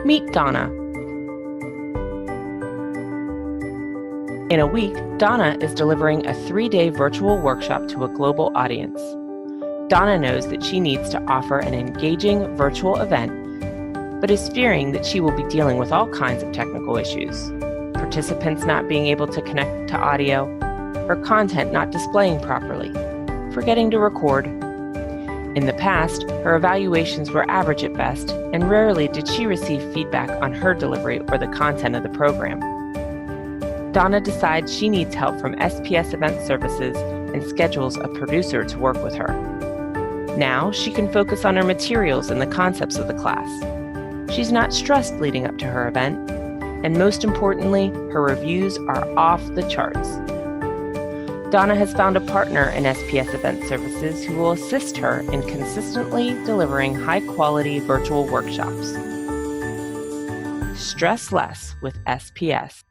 Meet Donna. In a week, Donna is delivering a 3-day virtual workshop to a global audience. Donna knows that she needs to offer an engaging virtual event, but is fearing that she will be dealing with all kinds of technical issues. Participants not being able to connect to audio, her content not displaying properly, forgetting to record. In the past, her evaluations were average at best, and rarely did she receive feedback on her delivery or the content of the program. Donna decides she needs help from SPS Event Services and schedules a producer to work with her. Now she can focus on her materials and the concepts of the class. She's not stressed leading up to her event, and most importantly, her reviews are off the charts. Donna has found a partner in SPS Event Services who will assist her in consistently delivering high-quality virtual workshops. Stress less with SPS.